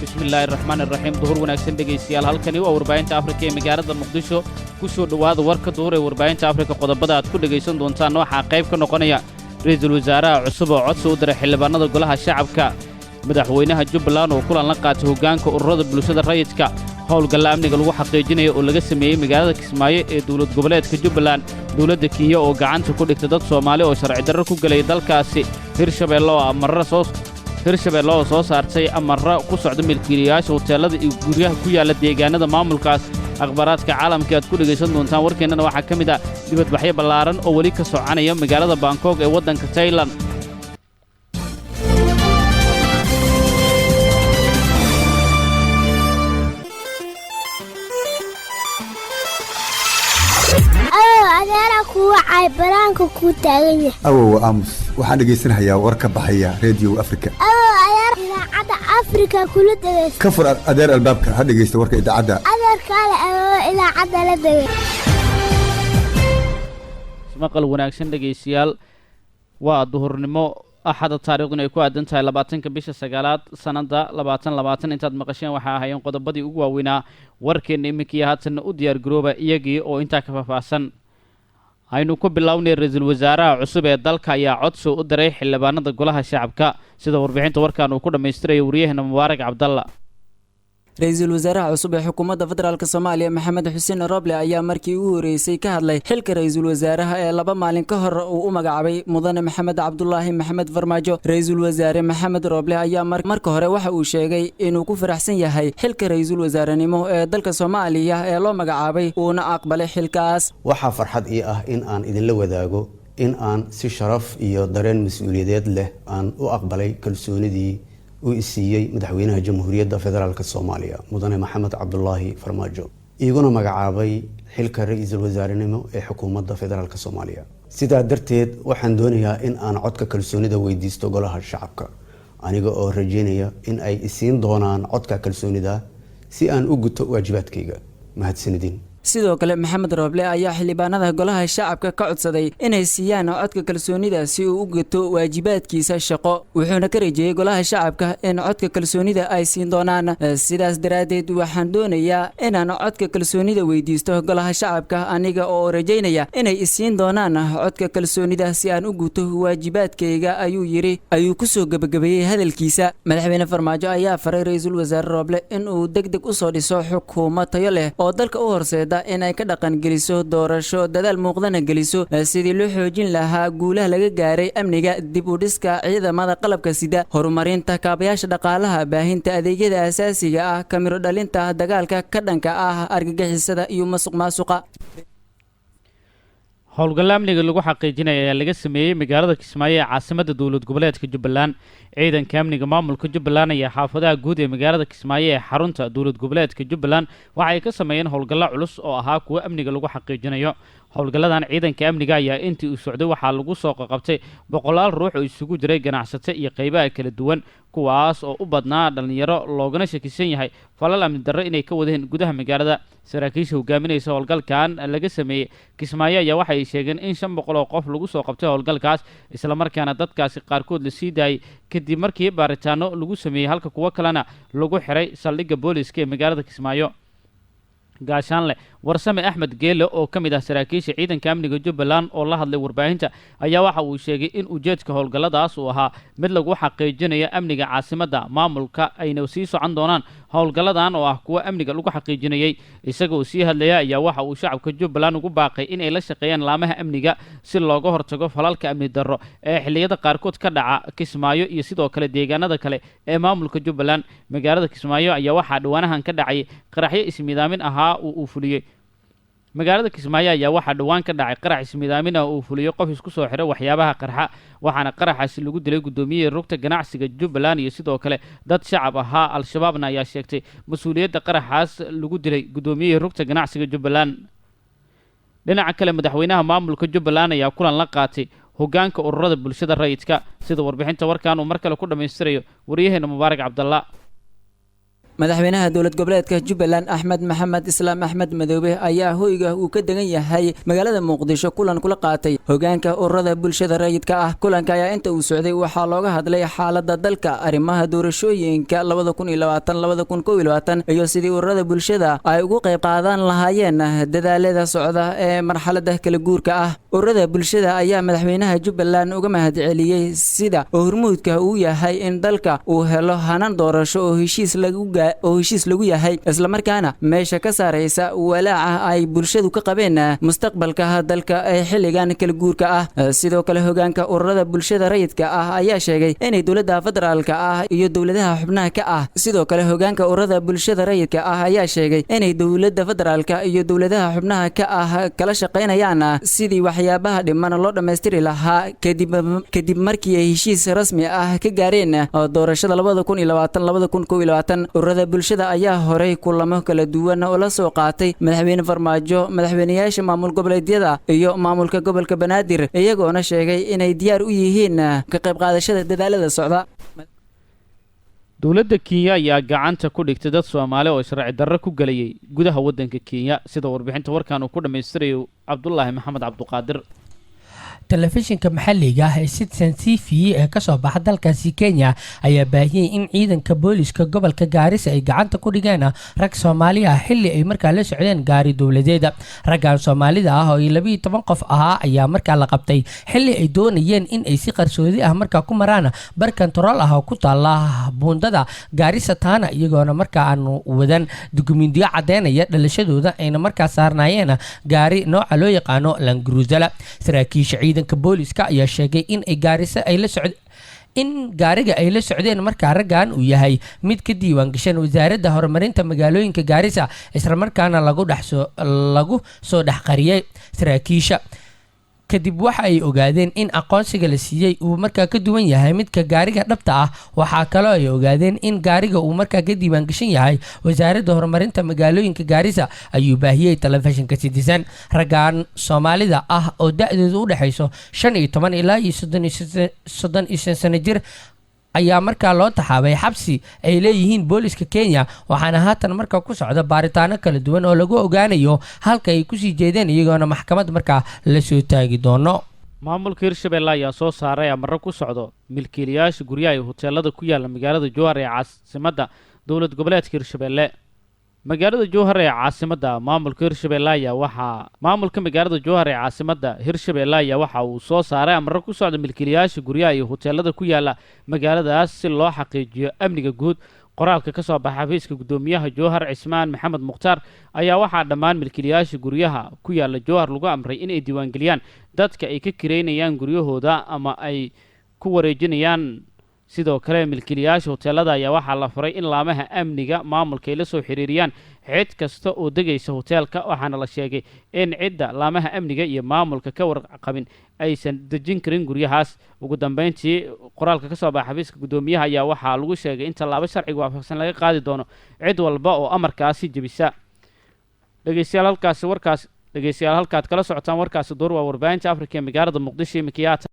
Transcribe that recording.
bismillaahi raxmaani raxiim duhur wanaagsan dhegaystayaal halkani waa warbaahinta afrika ee magaalada muqdisho ku soo dhowaada warka duhur ee warbaahinta afrika qodobada aad ku dhegaysan doontaan waxaa qayb ka noqonaya ra'iisul wasaaraha cusub oo codsi u diray xildhibaanada golaha shacabka madaxweynaha jubbaland oo kulan la qaatay hoggaanka ururada bulshada rayidka howlgalla amniga lagu xaqiijinayo oo laga sameeyey magaalada kismaayo ee dowlad goboleedka jubbaland dowladda kenya oo gacanta ku dhigta dad soomaali oo sharci darro ku gelaya dalkaasi hirshabeelle oo soo saartay amarra ku socda milkiilayaasha hoteellada iyo guryaha ku yaalla deegaanada maamulkaas akhbaaraadka caalamka aad ku dhegaysan doontaan warkeennana waxaa ka mid ah dibadbaxyo ballaaran oo weli ka soconaya magaalada bangkok ee waddanka tailan awow aamus waxaan dhegaysanahayaa war ka baxaya reediyo afrika ka fur adeer albaabka ha dhegaysta warka idaacadda maqal wanaagsan dhegaystayaal waa duhurnimo axada taariikhduna ay ku aadan tahay 20 bisha sagaalaad sanada 2020 intaad maqasheen waxaa ahaayeen qodobadii ugu waaweynaa warkeena iminkii haatanna u diyaar garooba iyagii oo intaa ka faahfaahsan aynu ku bilownay ra'iisul wasaaraha cusub ee dalka ayaa codsi u diray xildhibaanada golaha shacabka sida warbixinta warkaan uu ku dhameystirayo wariyahana mubaarak cabdalla ra'iisul wasaaraha cusub ee xukuumadda federaalka Soomaaliya Maxamed Xuseen Roble ayaa markii ugu horeysay ka hadlay xilka ra'iisul wasaaraha ee 2 maalin ka hor uu u magacaabay mudane Maxamed Cabdullaahi Maxamed Farmaajo ra'iisul wasaare Maxamed Roble ayaa marka hore waxa uu sheegay inuu ku faraxsan yahay xilka ra'iisul wasaarenimo ee dalka Soomaaliya ee loo magacaabay uuna aqbalay xilkaas waxa farxad ii ah in aan idin la wadaago in aan si sharaf iyo dareen mas'uuliyadeed leh aan u aqbalay kalsoonidii uu siiyay madaxweynaha jamhuuriyadda federaalka Soomaaliya mudane Maxamed Cabdullaahi Farmaajo iguna magacaabay xilka ra'iisul wasaarenimo ee xukuumadda federaalka Soomaaliya sidaa darteed waxaan doonayaa in aan codka kalsoonida weydiisto golaha shacabka aniga oo rajeynaya in ay isiin doonaan codka kalsoonida si aan u guto waajibaadkayga mahadsanidin sidoo kale Maxamed Roble ayaa xildhibaanada golaha shacabka ka codsaday inay siiyaan codka kalsoonida si uu u gato waajibaadkiisa shaqo wuxuuna ka rajeeyay golaha shacabka in codka kalsoonida ay siin doonaan sidaas daraadeed waxaan doonayaa inaan codka kalsoonida weydiisto golaha shacabka aniga oo rajeynaya inay isiin doonaan codka kalsoonida si aan u guto waajibaadkayga ayuu ku soo gabagabeeyay hadalkiisa madaxweyne Farmaajo ayaa faray ra'iisul wasaare Roble in uu degdeg u soo dhiso xukuumad tayo leh oo dalka u horseeda in ay ka dhaqan geliso doorasho dadaal muuqdana geliso sidii loo xoojin lahaa guulaha laga gaaray amniga dib u dhiska ciidamada qalabka sida horumarinta kaabayaasha dhaqaalaha baahinta adeegyada aasaasiga ah kamiro dhalinta dagaalka ka dhanka ah argagixisada iyo masuqmaasuqa howlgalla amniga lagu xaqiijinayo ayaa laga sameeyey magaalada Kismaayo ee caasimadda dowlad goboleedka Jubbaland ciidanka amniga maamulka Jubbaland ayaa xaafadaha guud ee magaalada Kismaayo ee xarunta dowlad goboleedka Jubbaland waxa ay ka sameeyeen howlgalla culus oo ahaa kuwa amniga lagu xaqiijinayo howlgalladan ciidanka amniga ayaa intii uu socday waxaa lagu soo qabtay 100 ruux oo isugu jiray ganacsato iyo qaybaha kala duwan kuwaas oo u badnaa dhalinyaro loogana shakisan yahay falal amni darro inay ka wadeen gudaha magaalada saraakiisha hogaaminaysa howlgalkan laga sameeyey Kismaayo ayaa waxay sheegeen in 500 oo qof lagu soo qabtay howlgalkaas isla markaana dadkaasi qaarkood la sii daayay kadib markii baaritaano lagu sameeyey halka kuwa kalena lagu xiray saldhigga booliska ee magaalada Kismaayo gaashaanle warsame Axmed Geele oo ka mid ah saraakiisha ciidanka amniga Jubbaland oo la hadlay warbaahinta ayaa waxa uu sheegay in ujeedka howlgalladaas uu ahaa mid lagu xaqiijinayo amniga caasimadda maamulka ayna sii socon doonaan howlgalladan oo ah kuwa amniga lagu xaqiijinayay isagoo sii hadlaya ayaa waxa uu shacabka Jubbaland ugu baaqay in ay la shaqeeyaan laamaha amniga si looga hortago falalka amni darro ee xilliyada qaarkood ka dhaca Kismaayo iyo sidoo kale deegaanada kale ee maamulka Jubbaland magaalada Kismaayo ayaa waxa dhawaanahan ka dhacay qaraxyo ismiidaamin ahaa uu fuliyay magaalada Kismaayo ayaa waxa dhawaan ka dhacay qarax ismiidaamin uu fuliyay qof isku soo xiray waxyaabaha qarxa waxaana qaraxaasi lagu dilay gudoomiyaha rugta ganacsiga Jubbaland iyo sidoo kale dad shacab ahaa al-shabaabna ayaa sheegtay mas'uuliyadda qaraxaas lagu dilay gudoomiyaha rugta ganacsiga Jubbaland dhinaca kale madaxweynaha maamulka Jubbaland ayaa kulan la qaatay hoggaanka ururada bulshada rayidka sida warbixinta warkaan uu mar kale ku dhameystirayo wariyaheenna Mubaarak Cabdalla madaxweynaha dowlad goboleedka Jubbaland Axmed Maxamed Islaam Axmed Madoobe ayaa hoyga uu ka degan yahay magaalada Muqdisho kulan kula qaatay hogaanka ururada bulshada rayidka ah. Kulanka ayaa inta uu socday waxaa looga hadlay xaaladda dalka, arrimaha doorashooyinka 2020-2021 iyo sidii ururada bulshada ay ugu qayb qaadan lahaayeen dadaalada socda ee marxaladda kala guurka ah. Ururada bulshada ayaa madaxweynaha Jubbaland uga mahadceliyay sida hormuudka uu yahay in dalka uu helo hanaan doorasho oo heshiis lagu yahay, isla markaana meesha ka saaraysa walaaca ay bulshadu ka qabeen mustaqbalka dalka ee xilligan kala guurka ah. Sidoo kale hogaanka ururada bulshada rayidka ah ayaa sheegay inay dowladda federaalka ah iyo dowladaha xubnaha ka ah sidoo kale hogaanka ururada bulshada rayidka ah ayaa sheegay inay dowladda federaalka iyo dowladaha xubnaha ka ah kala shaqeynayaan sidii waxyaabaha dhiman loo dhameystiri lahaa kadib markii ay heshiis rasmi ah ka gaareen doorashada 2020-2021. ururada bulshada ayaa horay kulamo kala duwan oo la soo qaatay madaxweyne Farmaajo, madaxweynayaasha maamul goboleedyada iyo maamulka gobolka Banaadir, iyagoona sheegay inay diyaar u yihiin ka qayb qaadashada dadaalada socda. dowladda Kenya ayaa gacanta ku dhigtay dad Soomaali oo sharci darro ku galayay gudaha waddanka Kenya, sida warbixinta warkan uu ku dhameystirayo Cabdullaahi Maxamed Cabduqaadir. telefishinka maxalliga ah ee Citizen TV ee ka soo baxa dalkaasi Kenya ayaa baahiyay in ciidanka booliska gobolka Gaarisa ay gacanta ku dhigeen rag Soomaali ah xilli ay markaa la socdeen gaari dowladeed. Raggan Soomaalida ah oo 12 qof ahaa ayaa markaa la qabtay xilli ay doonayeen in ay si qarsoodi ah markaa ku maraan bar kontarool ah oo ku taala buundada Gaarisa Tana, iyagoona markaa aan wadan dukumiintiyo cadeynaya dhalashadooda ayna markaa saarnaayeen gaari nooca loo yaqaano Land Cruiser. Saraakiisha ciidanka booliska ayaa sheegay in ay Gaarisa ay la socdeen in gaariga ay la socdeen markaa raggan uu yahay mid ka diiwaan gashan wasaaradda horumarinta magaalooyinka Gaarisa, isla markaana lagu soo dhaxqariyay saraakiisha. kadib waxa ay ogaadeen in aqoonsiga la siiyay uu markaa ka duwan yahay midka gaariga dhabta ah. waxaa kaloo ay ogaadeen in gaariga uu markaa ka diiwaan gashan yahay wasaaradda horumarinta magaalooyinka Gaarisa, ayuu baahiyay telefishinka Citizen. raggan Soomaalida ah oo da'doodu u dhaxayso 15 ilaa 35 sano jir ayaa markaa loo taxaabay xabsi ay leeyihiin booliska Kenya, waxaana haatan markaa ku socda baaritaano kala duwan oo lagu ogaanayo halka ay ku sii jeedeen, iyagoona maxkamad markaa la soo taagi doono. maamulka Hirshabelle ayaa soo saaray amarro ku socdo milkiilayaasha guryaha iyo hoteelada ku yaala magaalada Jowhar ee caasimadda dowlad goboleedka Hirshabelle. magaalada Jowhar ee caasimadda maamulka Hirshabelle ayaa waxa uu soo saaray amarro ku socda milkiilayaasha guryaha iyo hoteelada ku yaala magaaladaas si loo xaqiijiyo amniga guud. qoraalka ka soo baxay xafiiska gudoomiyaha Jowhar Cismaan Maxamed Mukhtaar ayaa waxaa dhammaan milkiilayaasha guryaha ku yaala Jowhar lagu amray in ay diiwaangeliyaan dadka ay ka kireynayaan guryahooda ama ay ku wareejinayaan. sidoo kale milkiilayaasha hoteelada ayaa waxaa la furay in laamaha amniga maamulka ay la soo xiriiriyaan cid kasta oo degaysa hoteelka, waxaana la sheegay in cidda laamaha amniga iyo maamulka ka warqabin aysan dejin karin guryahaas. ugu dambeyntii qoraalka ka soo baxay xafiiska gudoomiyaha ayaa waxaa lagu sheegay in tallaabo sharciga waafaqsan laga qaadi doono cid walba oo amarkaasi jebisa. dhegeystayaal halkaad kala socotaan warkaasi door waa warbaahinta Afrika ee magaalada Muqdisho.